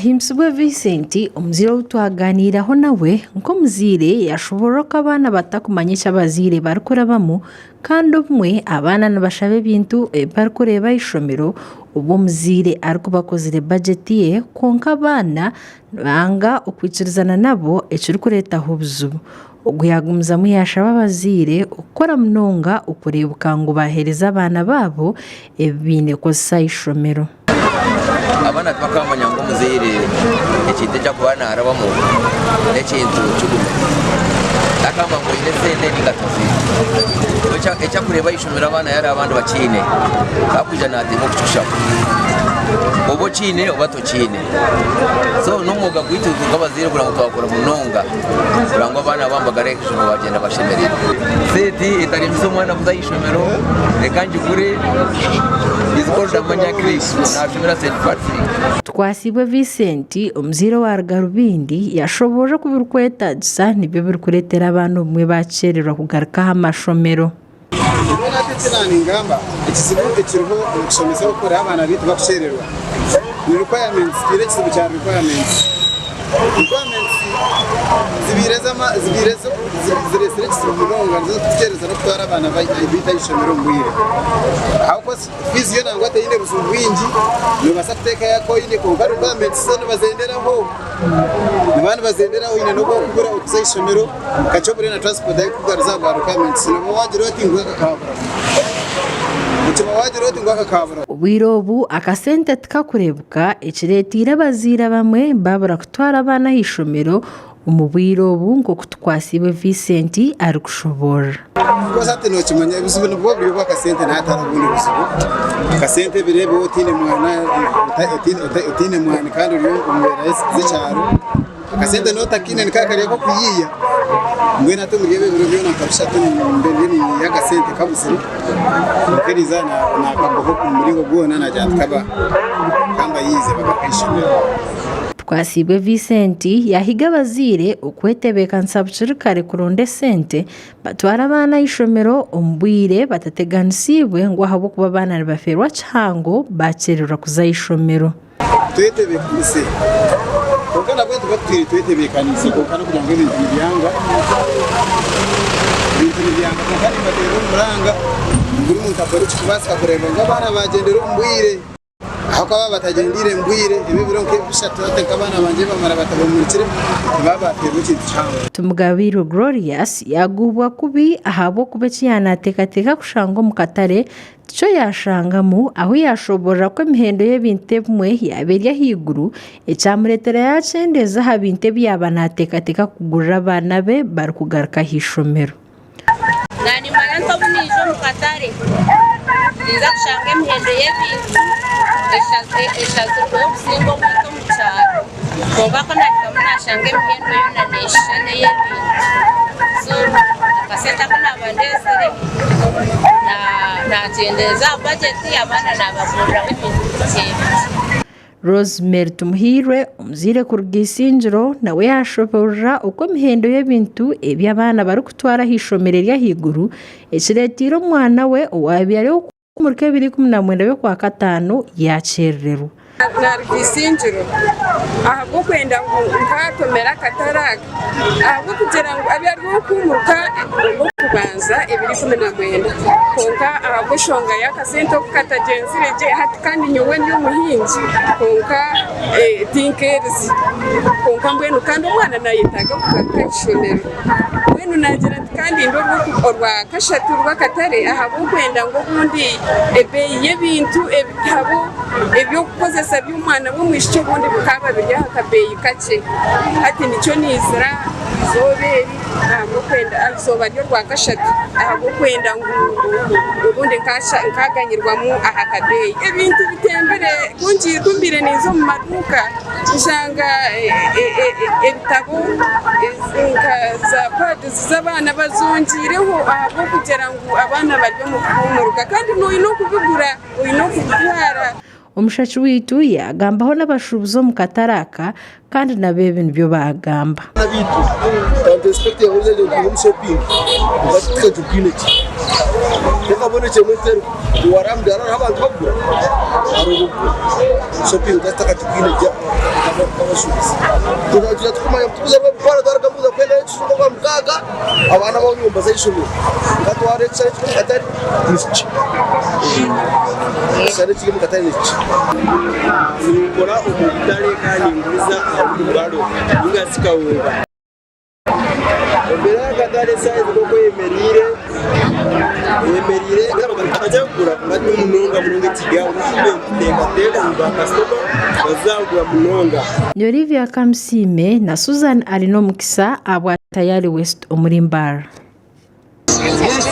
Ahimsibwe Vincent omuzire twaganiraho nawe nko muzire yashobora ko abana batakumanyisha abazire barikurabamu kandi umwe abana nabashabe bintu barikureba ishomero ubo muzire ariko bakozire budget ye konka abana banga ukwikirizana nabo ekiri kuretaho obuzibu oguyagumuza muyashaba abazire ukora munonga ukurebuka ngo bahereza abana babo ebine kozesa ishomero abana twakamanya ngo muzire ekintu cyo kubana harabamo n'ekintu cy'ubumenyi akamba ngo ine sente n'ingatozi ecya kureba ishomero abana yari abandi bakine bakuja natimo kucusha ubo kine obato kine so n'umwuga gwituka abazire kugira ngo twakora munonga kugira ngo abana bambagare ishomero bagenda bashemerera seti itari mwana kuzayishomero rekanji kure izikoda manya Kristo nashimira St. Patrick. Twasibwe Vincent omuzire wa Garubindi yashoboje kubirkwetagisa nibyo birikuretera abantu umwe bacererwa kugaruka amashomero. Ingamba ikizibu ekiriho okusomesa okora abana bitu bakucererwa ni requirements kire kizibu cya requirements zibiresere kizibu munonga nizo tucereza no kutwara abana bita ishomero mbwire ahubwo fiziyo nangwa atayine busungu wingi nibasa kuteka yako ine konka requirements zo bazenderaho nibana bazenderaho ine no kugura okuza ishomero kachobure na transport ayi kugaruza bwa requirements no wajiro tingwe kakabura Wirobu akasente tikakurebuka ekiretira abazira bamwe babura kutwara abana hishomero umubwirobu ngo kutwasibwe Vincent ari kushobora koza ati no kimanya bizibu no bwo bwa kasente ntatara bundi bizibu kasente birebe otine mwana otine mwana kandi uriyo umwera zicaro kasente no takine nikakariye ko kuyiya ngwe nato mugebe biro na kabisha tuni mbendeni ya kasente kabusiri mukeriza na kaboho kumuringo bwona na jatkaba kamba yize bakishimira Twasibwe Vincent yahiga abazire ukwetebeka nsabukirikare kuronde sente batwara abana ishomero ombwire batateganisibwe ngo habo kuba abana baferwa cyango bacerera kuzayishomero twetebekise kokana bwo twetebekanise kokana kugira ngo ibintu byanga kandi batero muranga buri muntu akora ikibasa kureba ngo abana bagendera umbwire aho kwa batagendire mbwire ibibiro nke bishatu abana banje bamara batabumurikire babaterwa cyangwa Tumugabiro Glorious yagubwa kubi ahabo kubeki yanatekateka kushango mukatare cyo yashangamu aho yashobora ko imihendo y'ebinte bimwe yaberya higuru ecyamuretera yacendeza habinte byabanatekateka kugurira abana be bari kugaruka hishomero nani mayanto bunijo mukatare niza kushanga imihendo y'ebintu eshazirwe okusinga omuntu omukyaro kuba ko nashanga emihendo yona neshishane y'ebintu so akasente ako nabandezere nagendeza bajeti abana nabaguriraho ibintu byebiti Rosemary Tumuhirwe umuzire kurugisinjiro nawe yashobora uko imihendo y'ebintu eby'abana bari kutwara hishomero rya higuru ekiretiro mwana we wabyari kumurike 2019 yo kwa katano yacererwa Narugisinjiro ahubwo kwenda ngo nkatomera kataraka ahubwo kugira ngo abyarwo kumuruka ngo kubanza 2019 konka ahubwo shonga yakasento kukatagenzire je hati kandi nyowe ndi umuhinzi konka tinkers konka mbwenu kandi umwana nayitaga kukashomero mbwenu nagira kandi ndorwo kukorwa kashatu rwakatare ahubwo kwenda ngo bundi ebeyi y'ebintu ebitabo ebyo kukozesa by'umwana bo mwishyo bundi bukaba bijya hakabeyi kake ati nicyo nizira zoberi ahubwo kwenda azoba ryo rwakashatu ahubwo kwenda ngo ubundi nkaganyirwamo ahakabeyi ebintu bitembere kumbire nizo mu maduka nsanga ebitabo za padi z'abana bazongireho ahubwo kugira ngo abana baryo mu kumuruka kandi no kubigura no kubitwara Umushachi witu yagambaho n'abashubuzo mu kataraka kandi nabebe nibyo bagamba nabitu kandi expecte hoze yo ku shopping batike tupineki yakabone chemete waramdara abantu bagura shopping gataka tupineki abashubizi tuzagira tukumanya tubuze gukora twarakambuza kwenda cyo kwa mukaga abana bo nyumba z'ishuri katware cyane atari nici cyane kiri mu katari nici nikora umutare kandi nguriza abudaro ingasikawunga mbere y'akatare size koko yemerire ajya kugura ngati munonga kiga uteka uba customer bazagura munonga. Ni Olivia Kamsime na Susan Alino Mukisa abwa Tayari West Omurimbara. Yes.